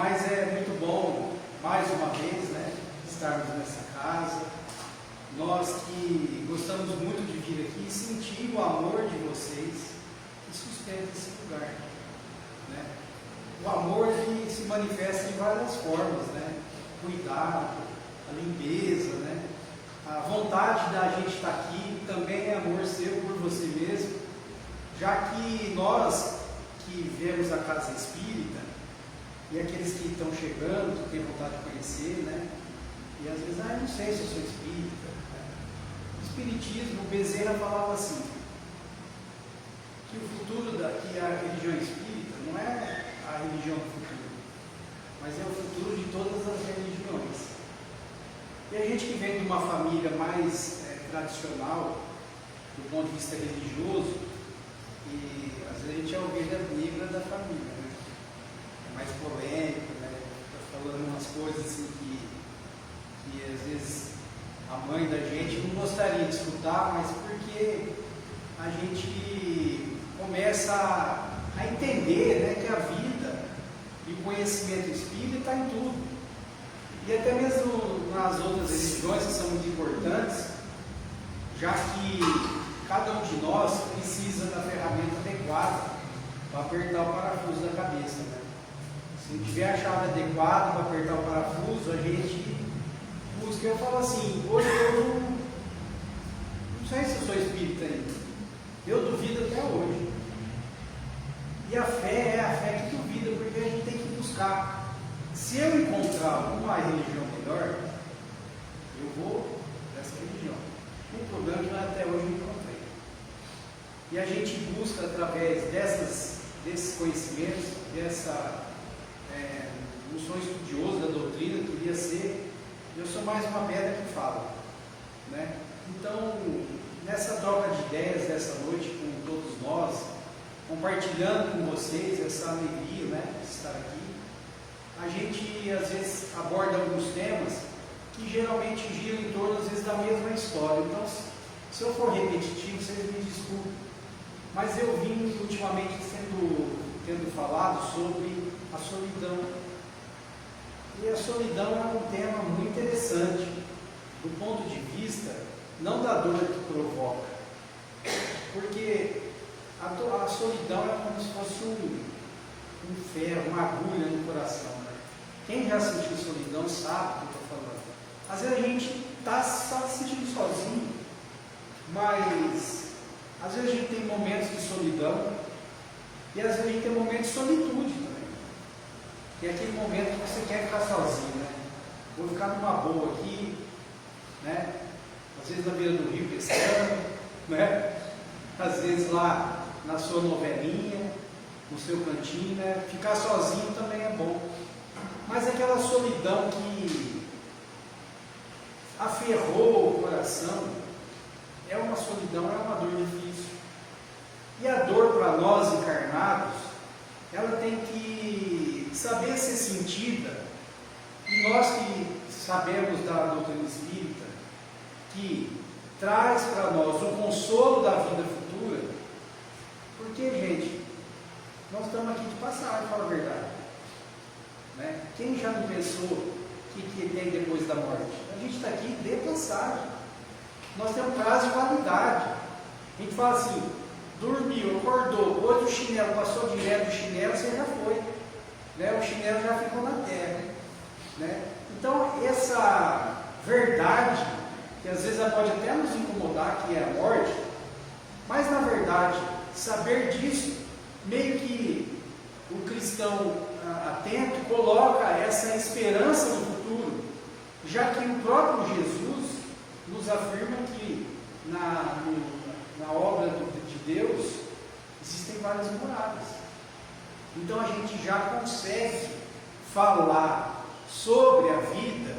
mas é muito bom, mais uma vez, né, estarmos nessa casa. Nós que gostamos muito de vir aqui e sentir o amor de vocês que sustenta esse lugar, né? O amor que se manifesta de várias formas, né? Cuidado, a limpeza, né? A vontade da gente estar aqui também é amor seu por você mesmo, já que nós que vemos a casa espírita e aqueles que estão chegando, que têm vontade de conhecer, né? E às vezes, eu não sei se eu sou espírita. Né? O espiritismo, o Bezerra falava assim, que o futuro que a religião espírita não é a religião do futuro, mas é o futuro de todas as religiões. E a gente que vem de uma família mais tradicional, do ponto de vista religioso, e às vezes a gente é a ovelha negra da família, né? É mais polêmico, né? Está falando umas coisas assim que às vezes a mãe da gente não gostaria de escutar, mas porque a gente começa a entender, né, que a vida e o conhecimento espírita está em tudo. E até mesmo nas outras religiões que são muito importantes, já que cada um de nós precisa da ferramenta adequada para apertar o parafuso da cabeça. Né? Se não tiver a chave adequada para apertar o parafuso, a gente busca. Eu falo assim, hoje eu não sei se eu sou espírita ainda. Eu duvido até hoje. E a fé é a fé que duvida, porque a gente tem que buscar. Se eu encontrar uma religião melhor, eu vou nessa religião. O problema é que até hoje eu não encontrei. E a gente busca, através desses conhecimentos, não sou estudioso da doutrina, queria ser, eu sou mais uma pedra que fala. Né? Então, nessa troca de ideias dessa noite com todos nós, compartilhando com vocês essa alegria, né, de estar aqui, a gente às vezes aborda alguns temas que geralmente giram em torno, às vezes, da mesma história. Então, se eu for repetitivo, vocês me desculpem, mas eu vim ultimamente tendo falado sobre a solidão. E a solidão é um tema muito interessante, do ponto de vista não da dor que provoca, porque a solidão é como se fosse um ferro, uma agulha no coração. Né? Quem já sentiu solidão sabe o que eu estou falando. Às vezes a gente está só se sentindo sozinho, mas às vezes a gente tem momentos de solidão e às vezes a gente tem momentos de solitude também. E é aquele momento que você quer ficar sozinho, né? Vou ficar numa boa aqui, né? Às vezes na beira do rio pescando, né? Às vezes lá na sua novelinha, no seu cantinho, né? Ficar sozinho também é bom. Mas aquela solidão que aferrou o coração, é uma solidão, é uma dor difícil. E a dor para nós encarnados, ela tem que saber ser sentida. E nós que sabemos da doutrina espírita, que traz para nós o consolo da vida futura, porque, gente, nós estamos aqui de passagem, fala a verdade. Né? Quem já não pensou que tem depois da morte? A gente está aqui de passagem. Nós temos prazo de validade. A gente fala assim, dormiu, acordou, hoje o chinelo passou direto do chinelo, você já foi. Né? O chinelo já ficou na terra. Né? Então, essa verdade, que às vezes ela pode até nos incomodar, que é a morte, mas na verdade, saber disso, meio que o cristão atento coloca essa esperança no futuro, já que o próprio Jesus nos afirma que na obra de Deus existem várias moradas. Então a gente já consegue falar sobre a vida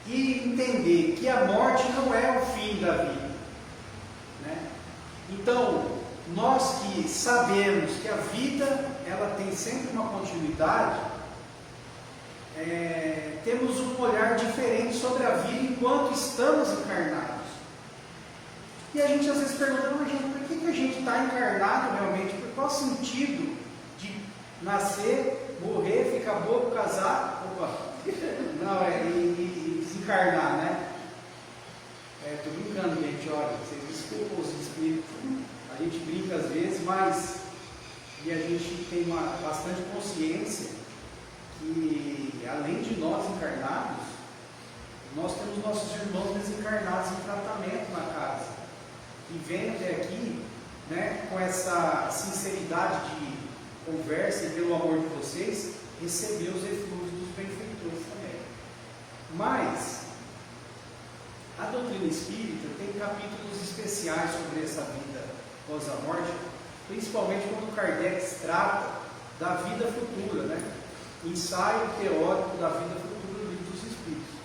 e entender que a morte não é o fim da vida. Né? Então, nós que sabemos que a vida ela tem sempre uma continuidade, temos um olhar diferente sobre a vida enquanto estamos encarnados. E a gente às vezes pergunta, mas gente, por que a gente está encarnado realmente? Por qual sentido de nascer, morrer, ficar bobo, casar, não, e desencarnar, né? Estou brincando, gente, olha, vocês desculpam os espíritos, a gente brinca às vezes, mas e a gente tem bastante consciência que, além de nós encarnados, nós temos nossos irmãos desencarnados em tratamento na casa, e vêm até aqui, né, com essa sinceridade de conversa e pelo amor de vocês, receber os eflúvios dos benfeitores também. Mas a doutrina espírita tem capítulos especiais sobre essa vida após a morte, principalmente quando Kardec trata da vida futura, né? Ensaio teórico da vida futura do Livro dos Espíritos.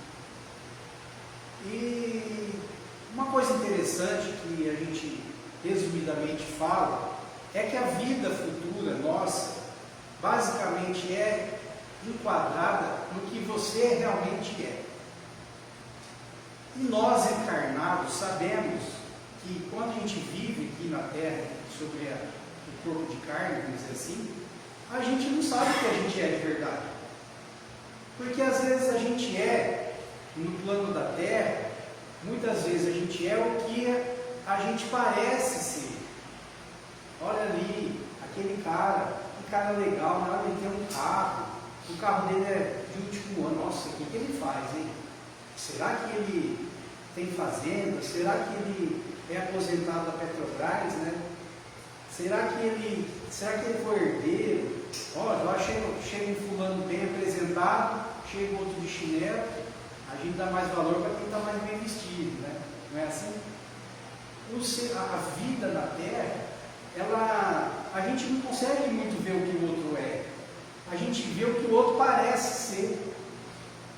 E uma coisa interessante que a gente resumidamente fala é que a vida futura nossa basicamente é enquadrada no que você realmente é. E nós encarnados sabemos que quando a gente vive aqui na Terra sobre o corpo de carne, vamos dizer assim, a gente não sabe o que a gente é de verdade. Porque às vezes a gente é, no plano da Terra, muitas vezes a gente é o que a gente parece ser. Olha ali, aquele cara, que cara legal, na hora ele tem um carro, o carro dele é de último ano, nossa, o que ele faz, hein? Será que ele tem fazenda? Será que ele é aposentado da Petrobras, né? Será que ele foi herdeiro? Olha, eu chega um fulano bem apresentado, chega outro de chinelo, a gente dá mais valor para quem está mais bem vestido, né? Não é assim? A vida na Terra, a gente não consegue muito ver o que o outro é. A gente vê o que o outro parece ser.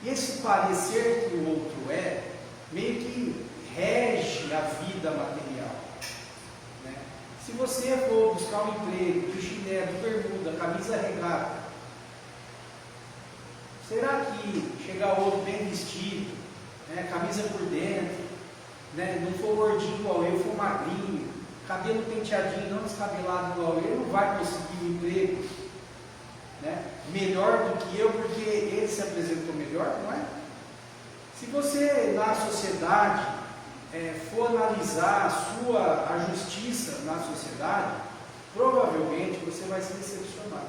E esse parecer que o outro é, meio que rege a vida material, né? Se você for buscar um emprego de chinelo, de bermuda, camisa regata, será que chegar outro bem vestido, né, camisa por dentro, né, não for gordinho igual eu, for magrinho, cabelo penteadinho, não descabelado igual eu, não vai conseguir um emprego, né, melhor do que eu, porque ele se apresentou melhor, não é? Se você na sociedade for analisar a justiça na sociedade, provavelmente você vai se decepcionar.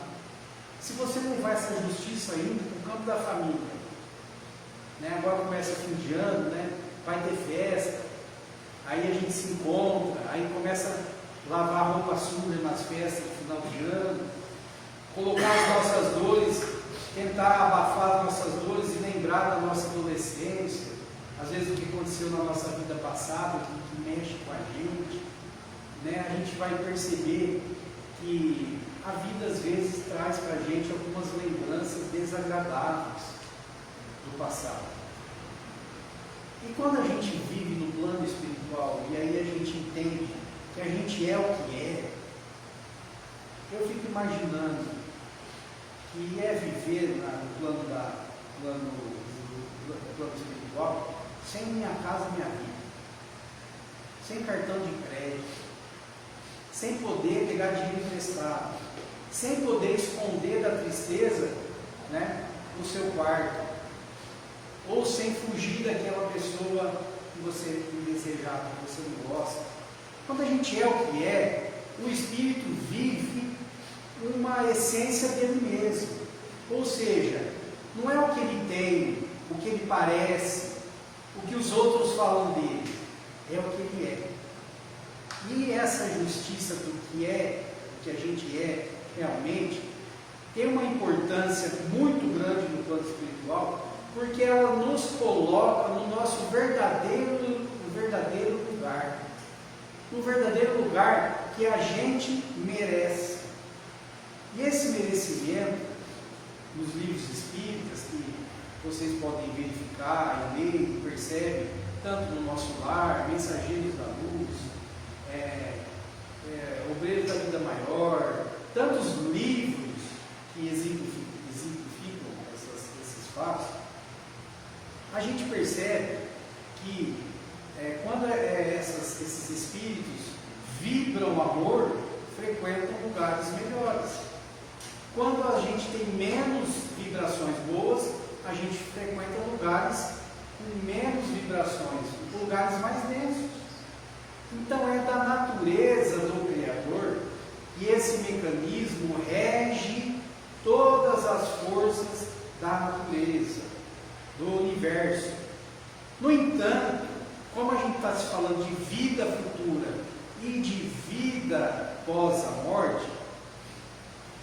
Se você levar essa justiça ainda para o campo da família, né, agora começa fim de ano, né, vai ter festa, aí a gente se encontra, aí começa a lavar roupa suja nas festas no final de ano, colocar as nossas dores, tentar abafar as nossas dores e lembrar da nossa adolescência, às vezes o que aconteceu na nossa vida passada, que mexe com a gente, né? A gente vai perceber que a vida às vezes traz para a gente algumas lembranças desagradáveis do passado. E quando a gente vive no plano espiritual, e aí a gente entende que a gente é o que é, eu fico imaginando que é viver no plano espiritual sem minha casa, minha vida, sem cartão de crédito, sem poder pegar dinheiro emprestado, sem poder esconder da tristeza, né, no seu quarto, ou sem fugir daquela pessoa que você desejava, que você não gosta. Quando a gente é o que é, o espírito vive uma essência dele mesmo, ou seja, não é o que ele tem, o que ele parece, o que os outros falam dele, é o que ele é. E essa justiça do que é, o que a gente é realmente, tem uma importância muito grande no plano espiritual, porque ela nos coloca no nosso verdadeiro lugar, no verdadeiro lugar que a gente merece. E esse merecimento, nos livros espíritas, que vocês podem verificar e ler e percebem, tanto no Nosso Lar, Mensageiros da Luz, Obreiros da Vida Maior, tantos livros que exemplificam esses fatos, a gente percebe que quando esses espíritos vibram amor, frequentam lugares melhores. Quando a gente tem menos vibrações boas, a gente frequenta lugares com menos vibrações, lugares mais densos. Então é da natureza do Criador e esse mecanismo rege todas as forças da natureza, do universo. No entanto, como a gente está se falando de vida futura e de vida pós a morte,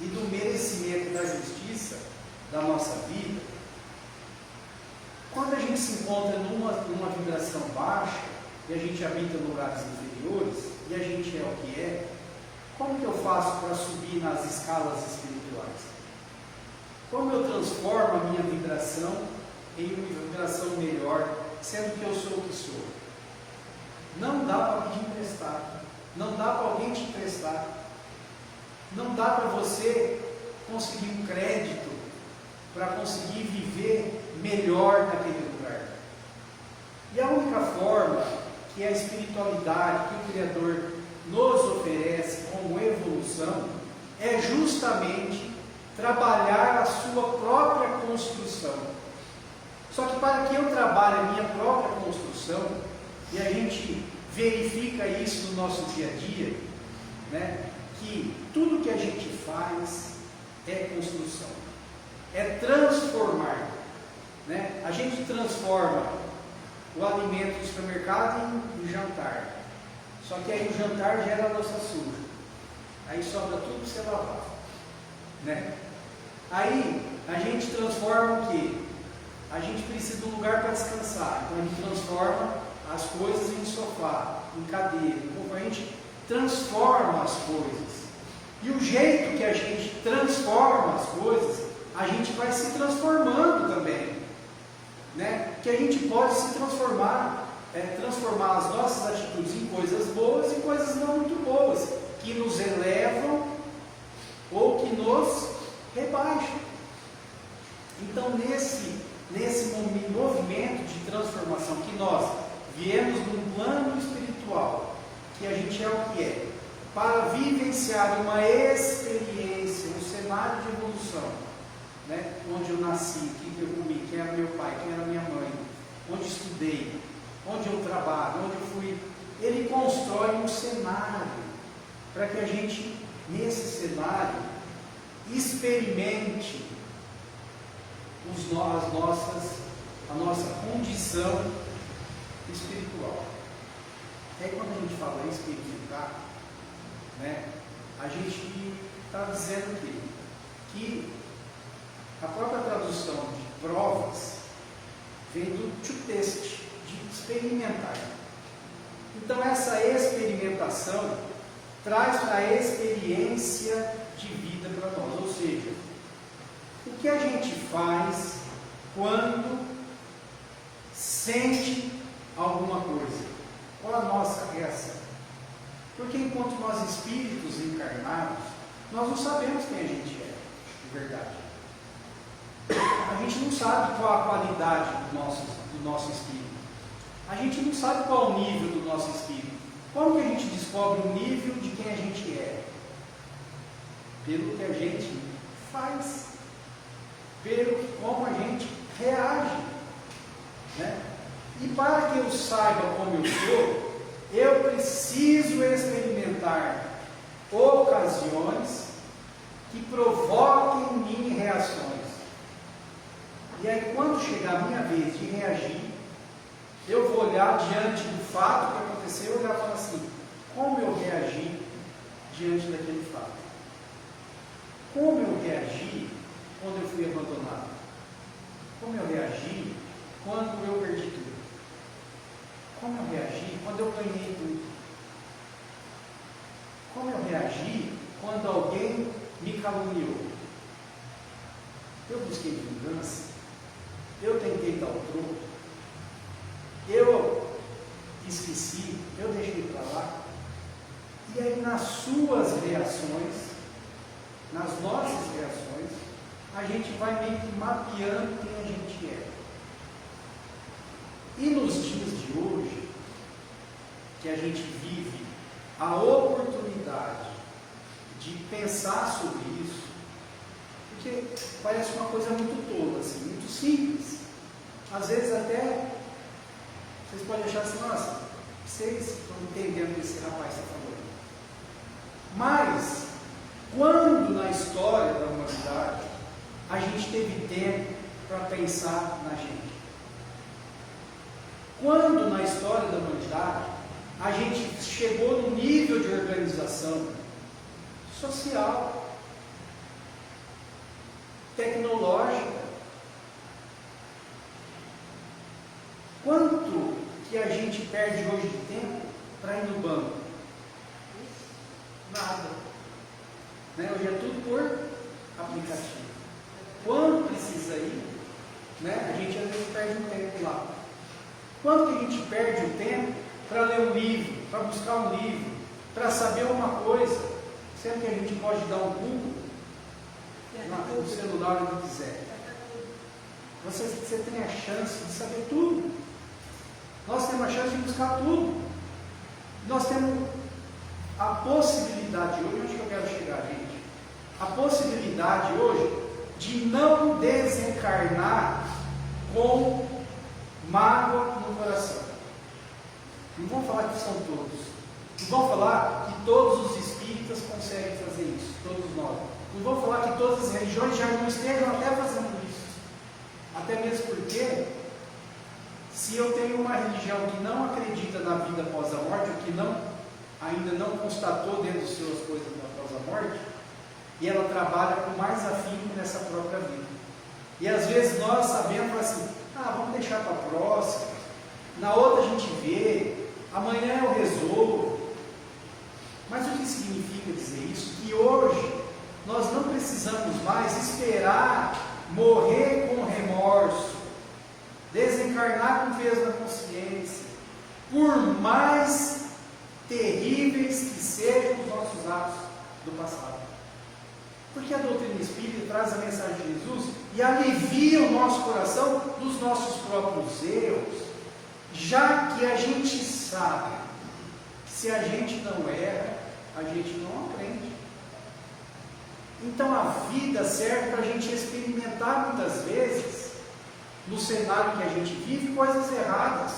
e do merecimento da justiça da nossa vida, quando a gente se encontra numa vibração baixa, e a gente habita em lugares inferiores, e a gente é o que é, como que eu faço para subir nas escalas espirituais? Como eu transformo a minha vibração em uma vibração melhor, sendo que eu sou o que sou? Não dá para pedir emprestado, não dá para alguém te emprestar, não dá para você conseguir um crédito para conseguir viver melhor naquele lugar. E a única forma que a espiritualidade, que o Criador nos oferece como evolução, é justamente trabalhar a sua própria construção. Só que para que eu trabalhe a minha própria construção, e a gente verifica isso no nosso dia a dia, né, que tudo que a gente faz é construção, é transformar, né? A gente transforma o alimento do supermercado em jantar, só que aí o jantar gera a louça suja, aí sobra tudo para você lavar, né? Aí a gente transforma o quê? A gente precisa de um lugar para descansar, então a gente transforma as coisas em sofá, em cadeira, a gente transforma as coisas. E o jeito que a gente transforma as coisas, a gente vai se transformando também, né? Que a gente pode se transformar, transformar as nossas atitudes em coisas boas e coisas não muito boas, que nos elevam ou que nos rebaixam. Então, nesse movimento de transformação que nós viemos num plano espiritual, que a gente é o que é, para vivenciar uma experiência, um cenário de evolução, né? Onde eu nasci, quem eu comi, quem era meu pai, quem era minha mãe, onde estudei, onde eu trabalho, onde eu fui. Ele constrói um cenário para que a gente, nesse cenário, experimente a nossa condição espiritual. E aí, quando a gente fala em experimentar, né, a gente está dizendo que a própria tradução de provas vem do to test, de experimentar. Então essa experimentação traz a experiência de vida para nós, ou seja, o que a gente faz quando sente alguma coisa? Qual a nossa reação? Porque enquanto nós espíritos encarnados, nós não sabemos quem a gente é, de verdade. A gente não sabe qual a qualidade do nosso espírito. A gente não sabe qual o nível do nosso espírito. Como que a gente descobre o nível de quem a gente é? Pelo que a gente faz, como a gente reage, né? E para que eu saiba como eu sou, eu preciso experimentar ocasiões que provoquem em mim reações. E aí, quando chegar a minha vez de reagir, eu vou olhar diante do fato que aconteceu, olhar e falar assim: como eu reagi diante daquele fato? Como eu reagi quando eu fui abandonado? Como eu reagi quando eu perdi tudo? Como eu reagi quando eu ganhei tudo? Como eu reagi quando alguém me caluniou? Eu busquei vingança? Eu tentei dar o troco? Eu esqueci? Eu deixei para lá? E aí, nas suas reações, nas nossas reações, a gente vai meio que mapeando quem a gente é. E nos dias de hoje, que a gente vive a oportunidade de pensar sobre isso, Porque parece uma coisa muito tola, assim, muito simples. Às vezes até vocês podem achar assim, nossa, vocês estão entendendo o que esse rapaz está falando. Mas, quando na história da humanidade a gente teve tempo para pensar na gente? Quando na história da humanidade a gente chegou no nível de organização social, tecnológica? Quanto que a gente perde hoje de tempo para ir no banco? Nada. Né? Hoje é tudo por aplicativo. Quando precisa ir, né? A gente às vezes perde um tempo lá. Quanto que a gente perde o tempo para ler um livro, para buscar um livro, para saber uma coisa, sendo que a gente pode dar um Google no celular onde quiser. Você tem a chance de saber tudo. Nós temos a chance de buscar tudo. Nós temos a possibilidade hoje, onde eu quero chegar, gente? A possibilidade hoje de não desencarnar com mágoa no coração. Não vão falar que são todos. Não vão falar que todos os espíritas conseguem fazer isso, todos nós. Não vão falar que todas as religiões já não estejam até fazendo isso. Até mesmo porque, se eu tenho uma religião que não acredita na vida após a morte, ou que ainda não constatou dentro de suas coisas após a morte, e ela trabalha com mais afinco nessa própria vida. E às vezes nós sabemos assim, vamos deixar para a próxima, na outra a gente vê, amanhã eu resolvo. Mas o que significa dizer isso? Que hoje nós não precisamos mais esperar morrer com remorso, desencarnar com peso na consciência, por mais terríveis que sejam os nossos atos do passado. Porque a doutrina espírita traz a mensagem de Jesus e alivia o nosso coração dos nossos próprios erros, já que a gente sabe que se a gente não erra, a gente não aprende. Então a vida serve para a gente experimentar muitas vezes, no cenário que a gente vive, coisas erradas.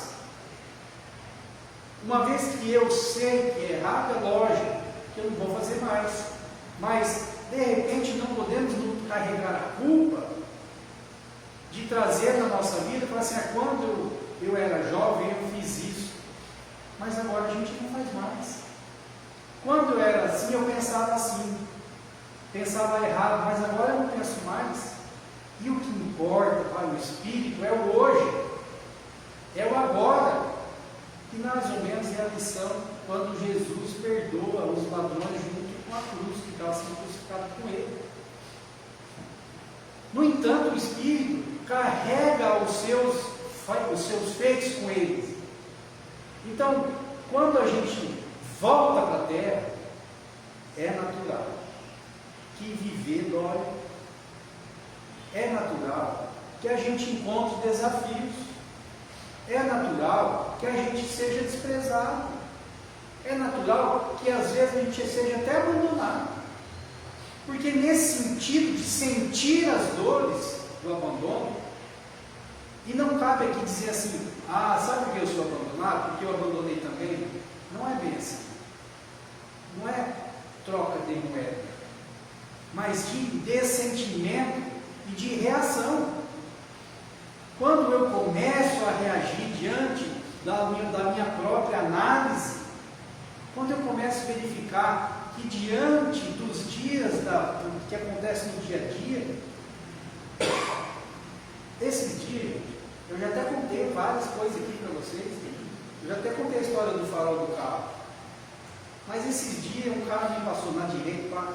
Uma vez que eu sei que é errado, é lógico que eu não vou fazer mais. Mas, de repente, não podemos não carregar a culpa de trazer na nossa vida e falar assim, quando eu era jovem eu fiz isso, mas agora a gente não faz mais. Quando eu era assim, eu pensava assim, pensava errado, mas agora eu não penso mais. E o que importa para o espírito é o hoje, é o agora, que mais ou menos é a lição quando Jesus perdoa os ladrões junto com a cruz, que estava sendo crucificado com ele. No entanto, o espírito carrega os seus feitos com eles. Então, quando a gente volta para a terra, é natural que viver dói. É natural que a gente encontre desafios. É natural que a gente seja desprezado. É natural que às vezes a gente seja até abandonado. Porque nesse sentido de sentir as dores do abandono, e não cabe aqui dizer assim, sabe por que eu sou abandonado? Porque eu abandonei também. Não é bem assim. Não é troca de moeda, mas de dessentimento e de reação. Quando eu começo a reagir diante da minha própria análise, quando eu começo a verificar que diante dos dias que acontece no dia a dia, esses dias, eu já até contei várias coisas aqui para vocês, eu já até contei a história do farol do carro, mas esses dias um cara me passou na direita,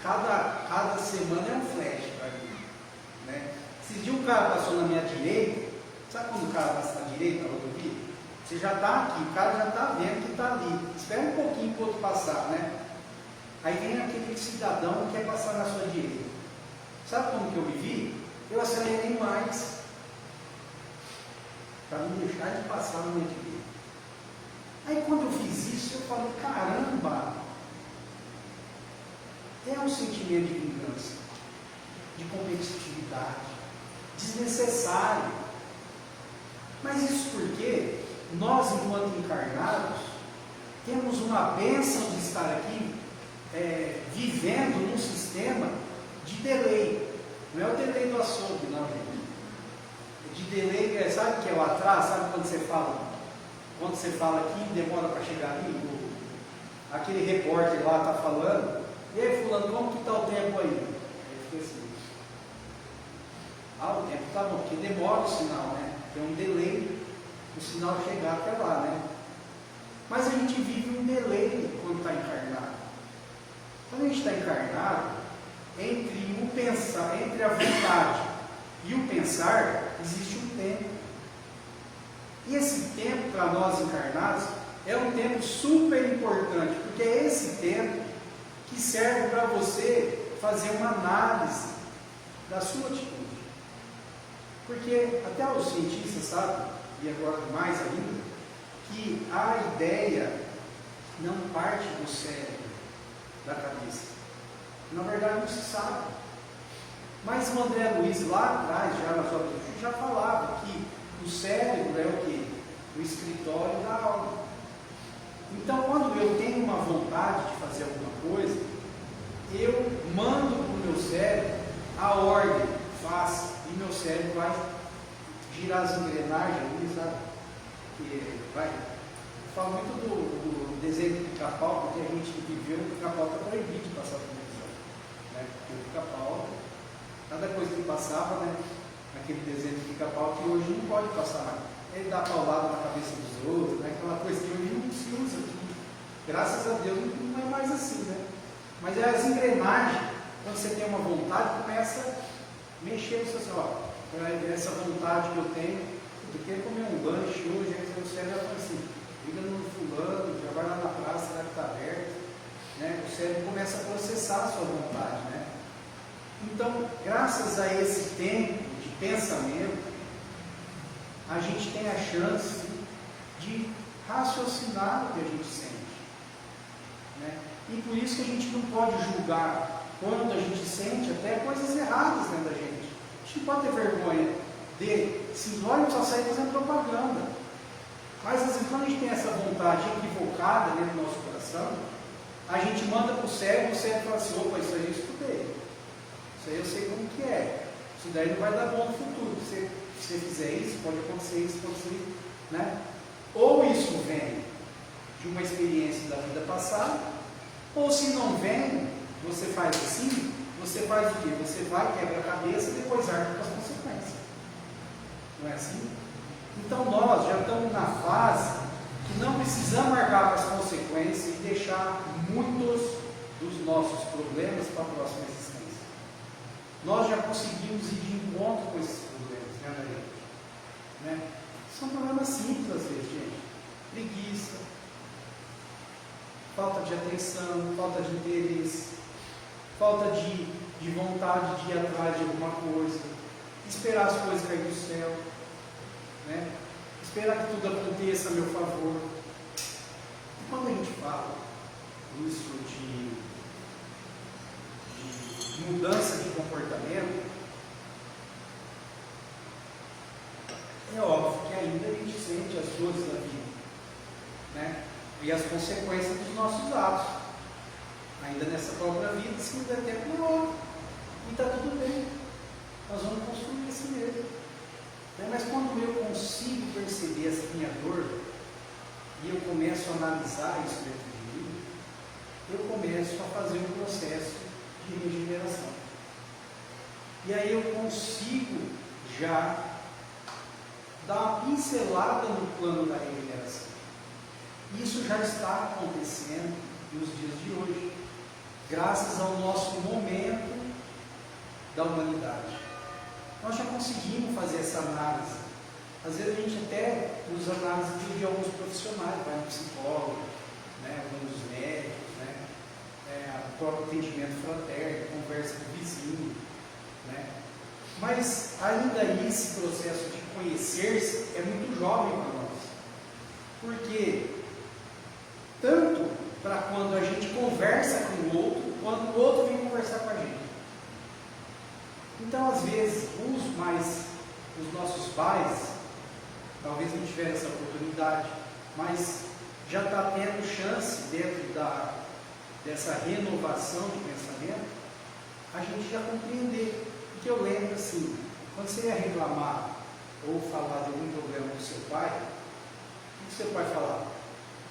cada semana é um flash para mim, né? Esses dias um cara passou na minha direita, sabe quando o cara passa na direita, na rodovia? Você já está aqui, o cara já está vendo que está ali, espera um pouquinho para o outro passar, né? Aí vem aquele cidadão que quer passar na sua direita. Sabe como que eu vivi? Eu acelerei mais, para não deixar de passar na minha direita. Aí quando eu fiz isso, eu falei, caramba, é um sentimento de vingança. de competitividade, desnecessário. Mas isso porque nós, enquanto encarnados, temos uma bênção de estar aqui vivendo num sistema de delay. Não é o delay do açougue, não, gente. De delay, sabe o que é o atraso? Sabe quando você fala aqui, demora para chegar ali? Aquele repórter lá está falando, e aí, fulano, como que está o tempo aí? Aí fica assim, o tempo está bom, porque demora o sinal, né? Tem um delay o sinal chegar até lá, né? Mas a gente vive um delay quando está encarnado. Quando a gente está encarnado, entre o pensar, entre a vontade e o pensar, existe um tempo. E esse tempo, para nós encarnados, é um tempo super importante, porque é esse tempo que serve para você fazer uma análise da sua atitude. Porque até os cientistas sabem, e agora mais ainda, que a ideia não parte do cérebro, da cabeça. Na verdade não se sabe. Mas o André Luiz lá atrás, já nas obras do Chico, já falava que o cérebro é o quê? O escritório da alma. Então, quando eu tenho uma vontade de fazer alguma coisa, eu mando para o meu cérebro a ordem, faça, e meu cérebro vai girar as engrenagens ali, sabe? Eu falo muito do desenho do Pica-Pau, porque a gente viveu, o Pica-Pau está proibido de passar por televisão. Né? Porque o Pica-Pau, cada coisa que passava, né? Aquele desenho do Pica-Pau, que hoje não pode passar mais. Ele dá paulada na cabeça dos outros, né? Aquela coisa que hoje não se usa aqui. Graças a Deus não é mais assim, né? Mas é as engrenagens, quando você tem uma vontade, começa a mexer no seu ó, essa vontade que eu tenho, eu quero comer um lanche hoje, aí o cérebro fala assim, liga no fulano, já vai lá na praça, será que está aberto? Né? O cérebro começa a processar a sua vontade, né? Então, graças a esse tempo de pensamento, a gente tem a chance de raciocinar o que a gente sente. Né? E por isso que a gente não pode julgar quando a gente sente até coisas erradas dentro da gente. A gente não pode ter vergonha de simplesmente só sair fazendo propaganda. Mas às vezes quando a gente tem essa vontade equivocada dentro do nosso coração, a gente manda para o cérebro fala assim, opa, isso aí eu estudei. Isso aí eu sei como que é. Isso daí não vai dar bom no futuro. Se você fizer isso, pode acontecer isso, pode acontecer, né? Ou isso vem de uma experiência da vida passada, ou se não vem, você faz assim, você faz o quê? Você vai, quebra a cabeça e depois arca com as consequências. Não é assim? Então nós já estamos na fase que não precisamos arcar com as consequências e deixar muitos dos nossos problemas para a próxima existência. Nós já conseguimos ir de encontro com esses problemas, né? São problemas simples às vezes, gente. Preguiça, falta de atenção, falta de interesse, falta de vontade de ir atrás de alguma coisa, esperar as coisas cair do céu, né? Esperar que tudo aconteça a meu favor. E quando a gente fala isso de mudança de comportamento, é óbvio que ainda a gente sente as dores da vida, né? E as consequências dos nossos atos. Ainda nessa própria vida, se não der tempo, não. E está tudo bem. Nós vamos construir assim mesmo. Né? Mas quando eu consigo perceber essa minha dor, e eu começo a analisar isso dentro de mim, eu começo a fazer um processo de regeneração. E aí eu consigo já dar uma pincelada no plano da regeneração. Isso já está acontecendo nos dias de hoje, graças ao nosso momento da humanidade. Nós já conseguimos fazer essa análise. Às vezes a gente até usa análise de alguns profissionais, vai no psicólogo, né, alguns médicos, né, o próprio atendimento fraterno, conversa com o vizinho, né. Mas ainda esse processo de conhecer-se é muito jovem para nós. Porque tanto para quando a gente conversa com o outro, quando o outro vem conversar com a gente. Então, às vezes, os nossos pais, talvez não tiveram essa oportunidade, mas já está tendo chance dentro dessa renovação de pensamento, a gente já compreender. Porque eu lembro assim, quando você ia reclamar ou falar de algum problema do seu pai, o que seu pai falava?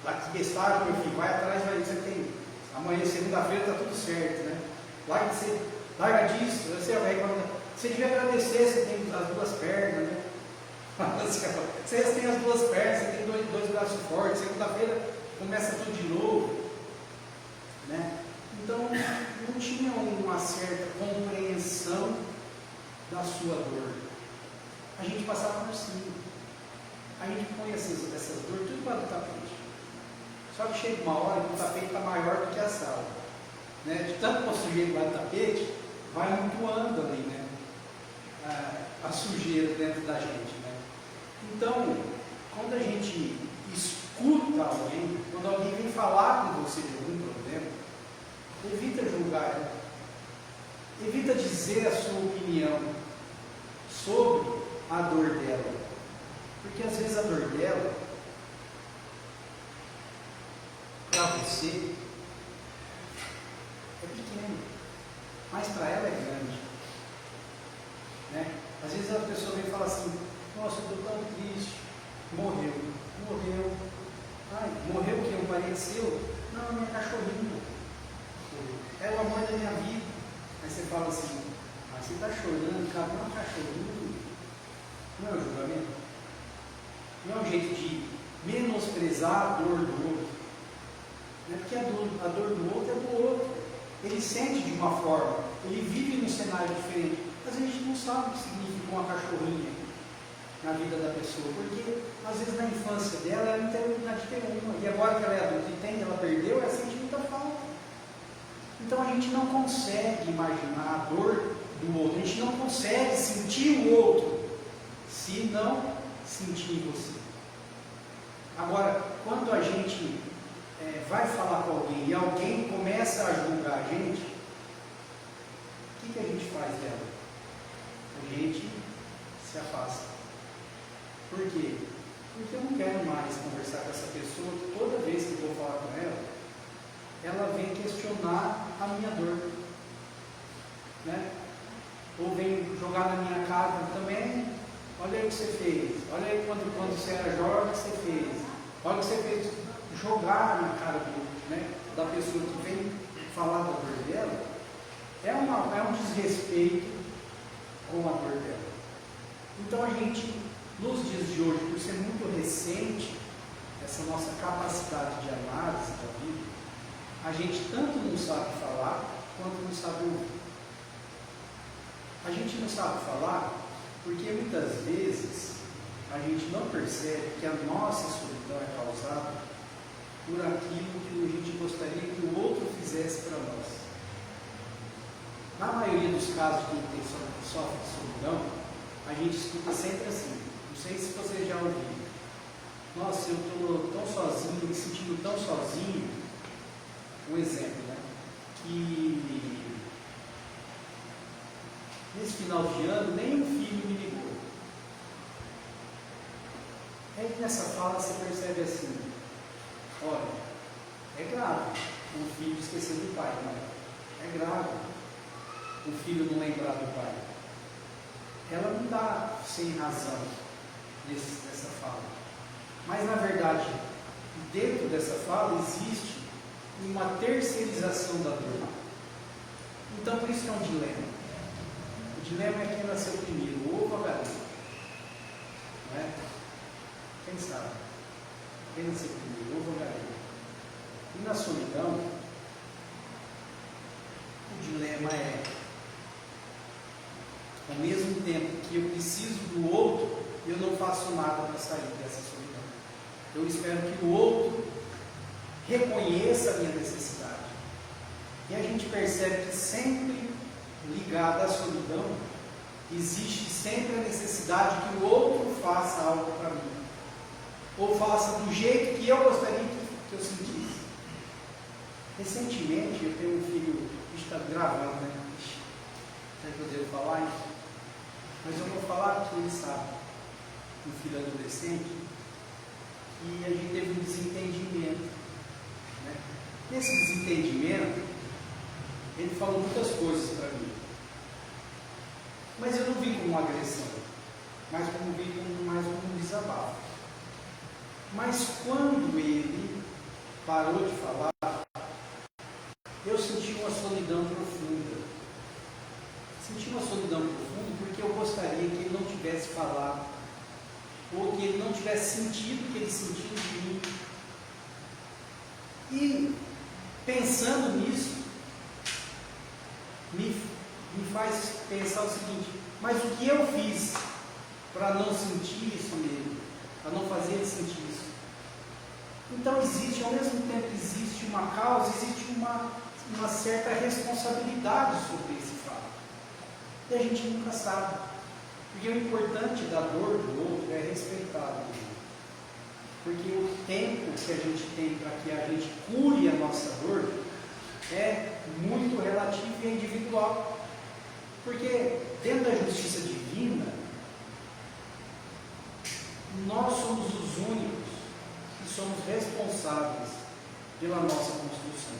Lá que bestagem, meu filho, vai atrás, vai, você tem. Amanhã, segunda-feira, está tudo certo, né? Larga disso, você vai reclamar. Você devia agradecer, você tem as duas pernas, né? Você tem as duas pernas, você tem dois braços fortes, segunda-feira começa tudo de novo, né? Então, não tinha uma certa compreensão da sua dor. A gente passava por cima. A gente põe essas dores tudo para o tapete. Só que chega uma hora que o tapete está maior do que a sala, né? De tanto para sujeira para o tapete, vai amontoando ali, né? A sujeira dentro da gente, né? Então, quando a gente escuta alguém, quando alguém vem falar com você de algum problema, evita julgar ela, evita dizer a sua opinião sobre a dor dela, porque às vezes a dor dela, para você, é pequena, mas para ela é grande, né? Às vezes a pessoa vem e fala assim: nossa, eu estou tão triste, morreu, ai, morreu o que? Um parente seu? Não, minha cachorrinha, é o amor da minha vida. Aí você fala assim: ah, você está chorando, cara, não é um cachorrinho, não é um julgamento, não é um jeito de menosprezar a dor do outro, né? Porque a dor do outro é do outro, ele sente de uma forma, ele vive num cenário diferente. Às vezes a gente não sabe o que significa uma cachorrinha na vida da pessoa, porque às vezes na infância dela ela não tem oportunidade de ter uma, e agora que ela é adulta e tem, ela perdeu, ela sente muita falta. Então a gente não consegue imaginar a dor do outro, a gente não consegue sentir o outro se não sentir em você. Agora, quando a gente vai falar com alguém e alguém começa a julgar a gente, o que a gente faz dela? A gente se afasta. Por quê? Porque eu não quero mais conversar com essa pessoa, que toda vez que eu vou falar com ela vem questionar a minha dor, né? Ou vem jogar na minha cara também: olha aí o que você fez, olha aí quando você era jovem, o que você fez, olha o que você fez. Jogar na cara da pessoa que vem falar da dor dela é um desrespeito com a dor dela. Então a gente, nos dias de hoje, por ser muito recente essa nossa capacidade de análise da vida, a gente tanto não sabe falar quanto não sabe ouvir. A gente não sabe falar porque muitas vezes a gente não percebe que a nossa solidão é causada por aquilo que a gente gostaria que o outro fizesse para nós. Na maioria dos casos de quem sofre de solidão, a gente escuta sempre assim. Não sei se você já ouviu: nossa, eu estou tão sozinho, me sentindo tão sozinho. Um exemplo, né? Que nesse final de ano nenhum filho me ligou. Aí nessa fala você percebe assim: olha, é grave um filho esquecer do pai, não é? É grave um filho não lembrar do pai. Ela não está sem razão nessa fala. Mas na verdade, dentro dessa fala existe uma terceirização da dor. Então por isso que é um dilema. O dilema é quem nasceu primeiro, o ovo ou a galinha. Não é? Quem sabe? Quem nasceu primeiro, o ovo ou a galinha? E na solidão, o dilema é: ao mesmo tempo que eu preciso do outro, eu não faço nada para sair dessa solidão. Eu espero que o outro reconheça a minha necessidade. E a gente percebe que sempre ligado à solidão, existe sempre a necessidade que o outro faça algo para mim, ou faça do jeito que eu gostaria que eu sentisse. Recentemente, eu tenho um filho que está gravando, né? Será que eu devo falar isso? Mas eu vou falar que ele sabe, um filho adolescente, e a gente teve um desentendimento. Né? Nesse desentendimento, ele falou muitas coisas para mim. Mas eu não vi como uma agressão, mas mais como um desabafo. Mas quando ele parou de falar, eu senti uma solidão profunda. Senti uma solidão profunda porque eu gostaria que ele não tivesse falado, ou que ele não tivesse sentido o que ele sentiu de mim. E pensando nisso, me faz pensar o seguinte: mas o que eu fiz para não sentir isso nele, para não fazer ele sentir isso? Então existe, ao mesmo tempo existe uma causa, existe uma certa responsabilidade sobre esse fato. E a gente nunca sabe. Porque o importante da dor do outro é respeitá-lo. Porque o tempo que a gente tem para que a gente cure a nossa dor é muito relativo e individual. Porque dentro da justiça divina, nós somos os únicos que somos responsáveis pela nossa construção.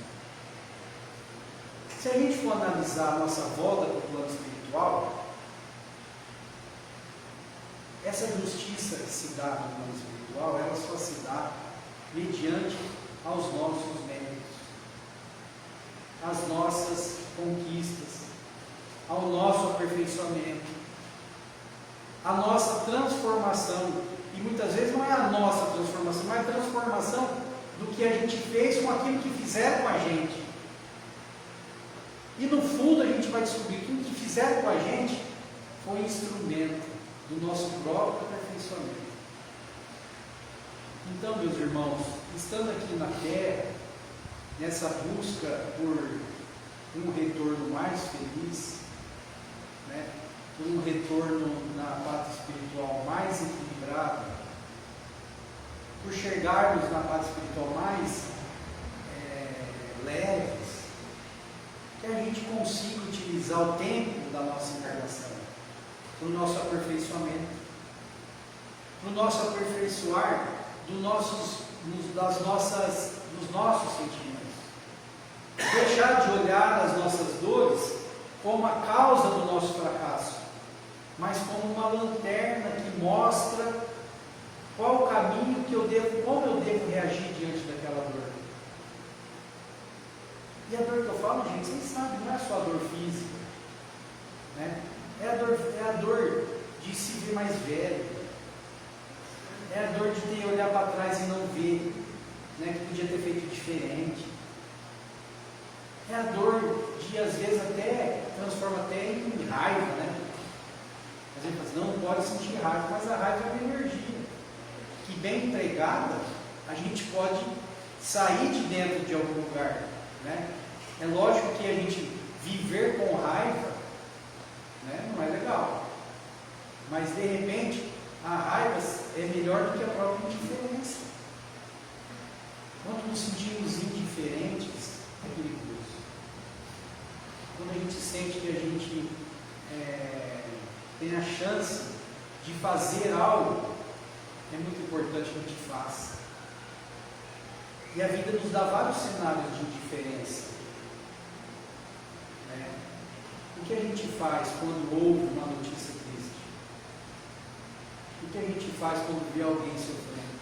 Se a gente for analisar a nossa volta para o plano espiritual, essa justiça que se dá no plano espiritual, ela só se dá mediante aos nossos méritos, às nossas conquistas, ao nosso aperfeiçoamento, à nossa transformação. E muitas vezes não é a nossa transformação, mas a transformação do que a gente fez com aquilo que fizeram com a gente. E no fundo a gente vai descobrir que o que fizeram com a gente foi um instrumento do nosso próprio aperfeiçoamento. Então, meus irmãos, estando aqui na Terra, nessa busca por um retorno mais feliz, né, por um retorno na pátria espiritual mais equilibrada, por chegarmos na pátria espiritual mais leves, que a gente consiga utilizar o tempo da nossa encarnação para o nosso aperfeiçoamento, para o nosso aperfeiçoar dos nossos sentimentos. Deixar de olhar as nossas dores como a causa do nosso fracasso, mas como uma lanterna que mostra qual o caminho como eu devo reagir diante daquela dor. E a dor que eu falo, gente, vocês sabem, não é só a dor física, né? É a dor de se ver mais velho, é a dor de ter olhar para trás e não ver, né, que podia ter feito diferente. É a dor de, às vezes, até transforma até em raiva, né? Às vezes fala assim, não pode sentir raiva, mas a raiva é uma energia que, bem empregada, a gente pode sair de dentro de algum lugar, né? É lógico que a gente viver com raiva, né, não é legal, mas de repente a raiva é melhor do que a própria indiferença. Quando nos sentimos indiferentes, é perigoso. Quando a gente sente que a gente tem a chance de fazer algo, é muito importante que a gente faça. E a vida nos dá vários cenários de indiferença. O que a gente faz quando ouve uma notícia triste? O que a gente faz quando vê alguém sofrendo?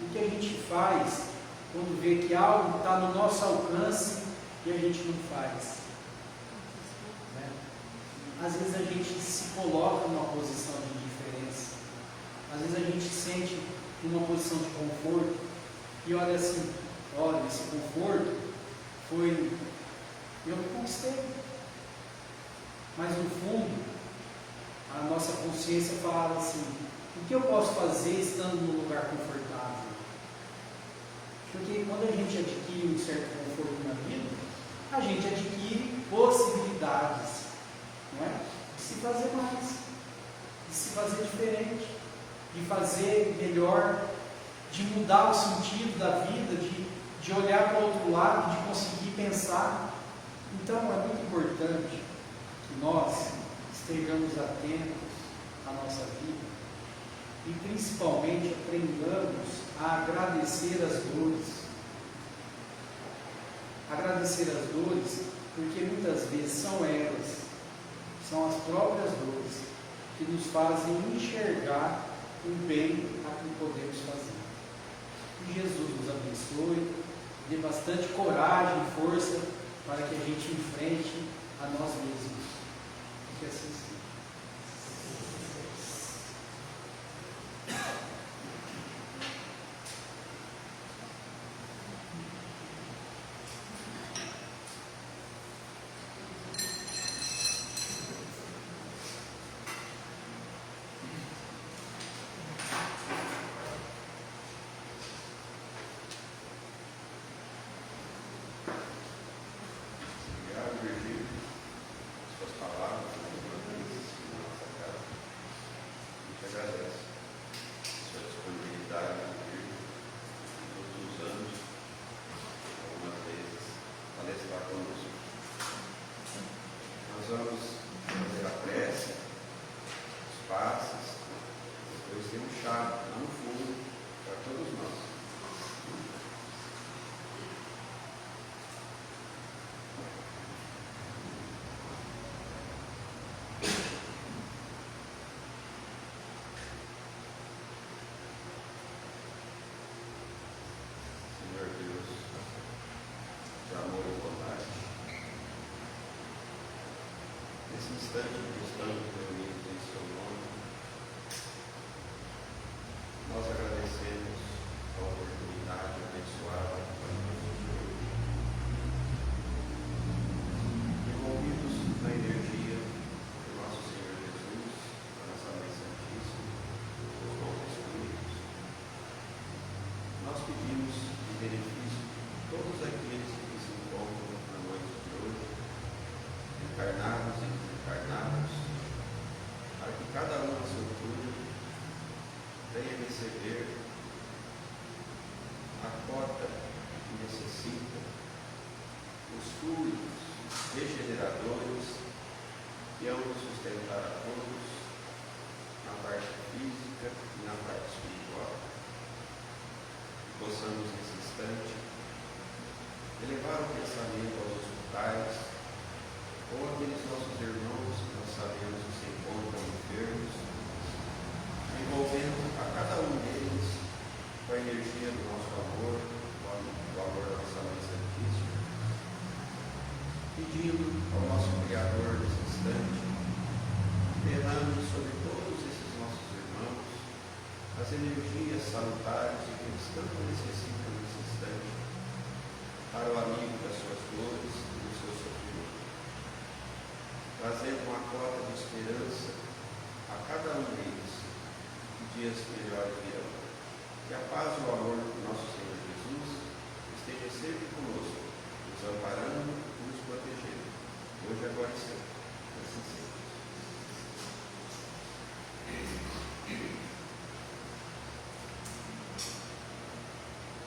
O que a gente faz quando vê que algo está no nosso alcance e a gente não faz? Né? Às vezes a gente se coloca numa posição de indiferença. Às vezes a gente sente uma posição de conforto e olha assim, olha, esse conforto foi eu que conquistei. Mas no fundo, a nossa consciência fala assim, o que eu posso fazer estando num lugar confortável? Porque quando a gente adquire um certo conforto na vida, a gente adquire possibilidades, não é? De se fazer mais, de se fazer diferente, de fazer melhor, de mudar o sentido da vida, de olhar para o outro lado, de conseguir pensar. Então é muito importante nós estejamos atentos à nossa vida e principalmente aprendamos a agradecer as dores. Agradecer as dores, porque muitas vezes são elas, são as próprias dores, que nos fazem enxergar o bem a que podemos fazer. Que Jesus nos abençoe, dê bastante coragem e força para que a gente enfrente a nós mesmos. Que assim seja. Vamos fazer a prece, os passes, depois tem um chá lá no fundo para todos nós. Senhor Deus, de amor e bondade, nesse instante que estamos reunidos em seu nome, nós agradecemos a oportunidade abençoada para nos hoje, envolvidos na energia do nosso Senhor Jesus, da nossa Mãe Santíssima, dos nossos Espíritos. Nós pedimos em benefício de todos aqueles que se encontram na noite de hoje, encarnados e desencarnados, para que cada um a seu turno venha receber a cota que necessita, os fluidos regeneradores que hão de sustentar a todos na parte física e na parte espiritual. Possamos nesse instante elevar o pensamento aos hospitais, ou aqueles nossos irmãos que nós sabemos que se encontram enfermos, envolvendo a cada um deles com a energia do nosso amor, do amor da nossa Mãe Santíssima, pedindo ao nosso Criador nesse instante, derrame sobre todos esses nossos irmãos as energias salutares de que eles tanto necessitam nesse instante, para o alívio das suas dores e dos seus sofrimentos, trazendo uma cota de esperança a cada um deles, que dias melhores virão. Que a paz e o